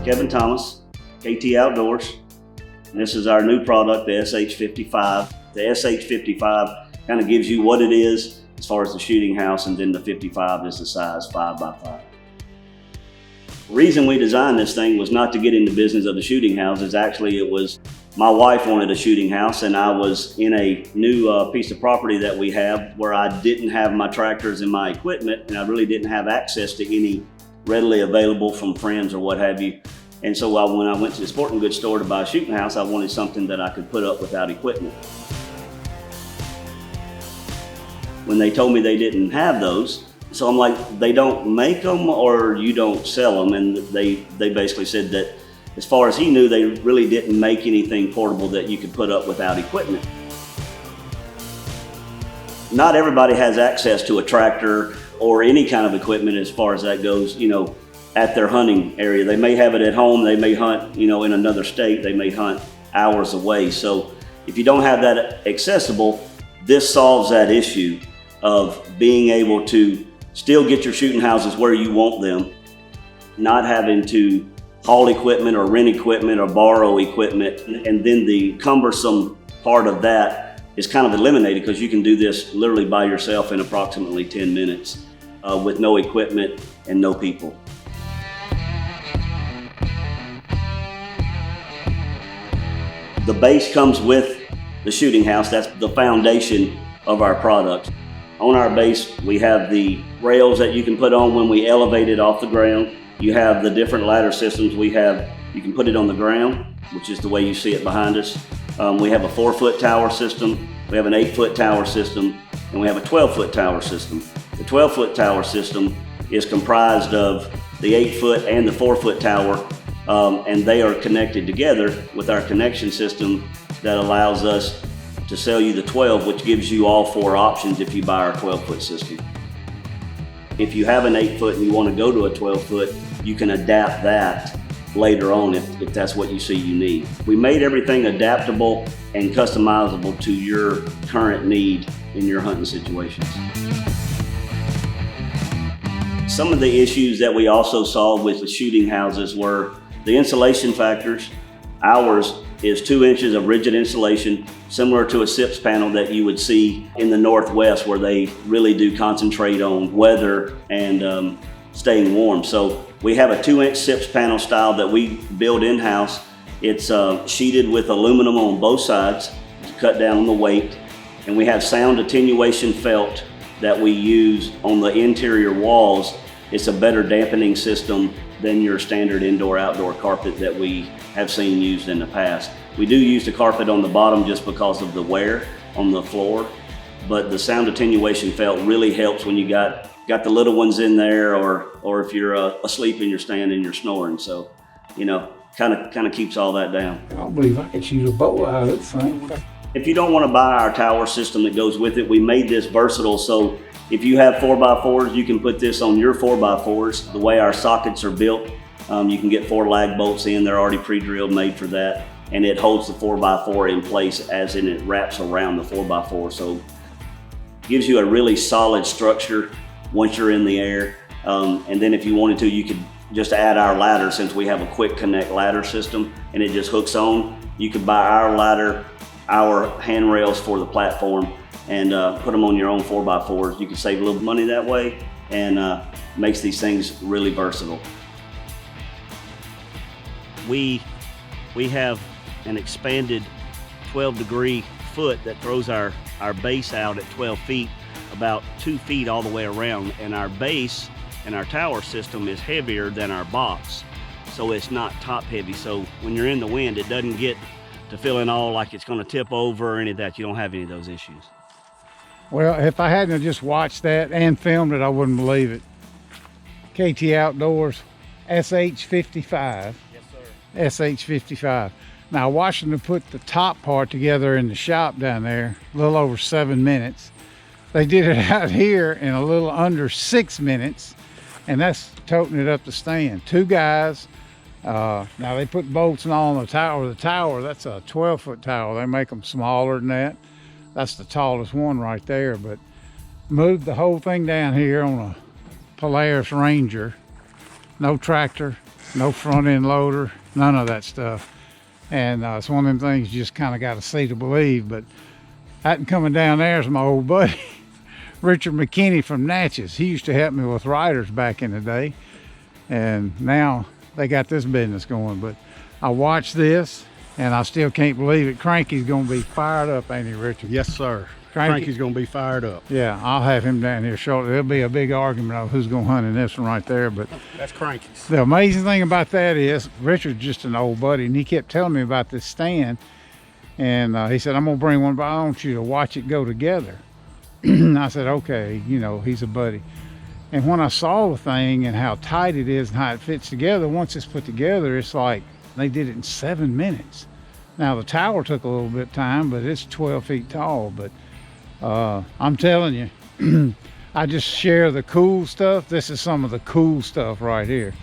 Kevin Thomas, KT Outdoors. And this is our new product, the SH55. The SH55 kind of gives you what it is as far as the shooting house, and then the 55 is the size 5x5. The reason we designed this thing was not to get in the business of the shooting houses. Actually, it was my wife wanted a shooting house, and I was in a new piece of property that we have where I didn't have my tractors and my equipment, and I really didn't have access to any readily available from friends or what have you. And so when I went to the sporting goods store to buy a shooting house, I wanted something that I could put up without equipment. When they told me they didn't have those, so I'm like, they don't make them or you don't sell them? And they basically said that as far as he knew, they really didn't make anything portable that you could put up without equipment. Not everybody has access to a tractor or any kind of equipment as far as that goes, at their hunting area. They may have it at home, they may hunt, in another state, they may hunt hours away. So if you don't have that accessible, this solves that issue of being able to still get your shooting houses where you want them, not having to haul equipment or rent equipment or borrow equipment. And then the cumbersome part of that is kind of eliminated because you can do this literally by yourself in approximately 10 minutes with no equipment and no people. The base comes with the shooting house. That's the foundation of our product. On our base, we have the rails that you can put on when we elevate it off the ground. You have the different ladder systems we have. You can put it on the ground, which is the way you see it behind us. We have a 4-foot tower system. We have an 8-foot tower system, and we have a 12-foot tower system. The 12-foot tower system is comprised of the 8-foot and the 4-foot tower, and they are connected together with our connection system that allows us to sell you the 12, which gives you all 4 options if you buy our 12-foot system. If you have an 8-foot and you want to go to a 12-foot, you can adapt that later on if that's what you see you need. We made everything adaptable and customizable to your current need in your hunting situations. Some of the issues that we also solved with the shooting houses were the insulation factors. Ours is 2 inches of rigid insulation, similar to a SIPS panel that you would see in the Northwest, where they really do concentrate on weather and staying warm. So we have a 2-inch SIPS panel style that we build in-house. It's sheeted with aluminum on both sides to cut down on the weight. And we have sound attenuation felt that we use on the interior walls. It's a better dampening system than your standard indoor-outdoor carpet that we have seen used in the past. We do use the carpet on the bottom just because of the wear on the floor, but the sound attenuation felt really helps when you got the little ones in there, or if you're asleep and you're staying and you're snoring. So, kind of keeps all that down. I don't believe I could shoot a bow out of that thing. If you don't want to buy our tower system that goes with it, we made this versatile. So if you have 4x4s, you can put this on your 4x4s. The way our sockets are built, you can get 4 lag bolts in. They're already pre-drilled, made for that. And it holds the 4x4 in place as in it wraps around the 4x4. So it gives you a really solid structure once you're in the air. And then if you wanted to, you could just add our ladder, since we have a quick connect ladder system and it just hooks on. You could buy our ladder, our handrails for the platform, and put them on your own 4x4s. You can save a little money that way, and makes these things really versatile. We have an expanded 12-degree foot that throws our base out at 12 feet, about 2 feet all the way around, and our base and our tower system is heavier than our box, so it's not top heavy. So when you're in the wind, it doesn't get to feeling all like it's going to tip over or any of that. You don't have any of those issues. Well, if I hadn't just watched that and filmed it, I wouldn't believe it. KT Outdoors, SH55. Yes, sir. SH55. Now, watching them put the top part together in the shop down there, a little over 7 minutes. They did it out here in a little under 6 minutes, and that's toting it up the stand. 2 guys. Now they put bolts and all on the tower. The tower, that's a 12-foot tower. They make them smaller than that. That's the tallest one right there, but moved the whole thing down here on a Polaris Ranger. No tractor, no front end loader, none of that stuff. And it's one of them things you just kind of got to see to believe. But that coming down there is my old buddy, Richard McKinney from Natchez. He used to help me with riders back in the day. And now they got this business going. But I watched this and I still can't believe it. Cranky's going to be fired up, ain't he, Richard? Yes, sir. Cranky's going to be fired up. Yeah, I'll have him down here shortly. There'll be a big argument of who's going to hunt in this one right there. But That's Cranky's. the amazing thing about that is Richard's just an old buddy, and he kept telling me about this stand. And he said, I'm going to bring one, but I want you to watch it go together. I said, okay, you know, he's a buddy. And when I saw the thing and how tight it is and how it fits together, once it's put together, it's like they did it in 7 minutes. Now, the tower took a little bit of time, but it's 12 feet tall. But I'm telling you, I just share the cool stuff. This is some of the cool stuff right here.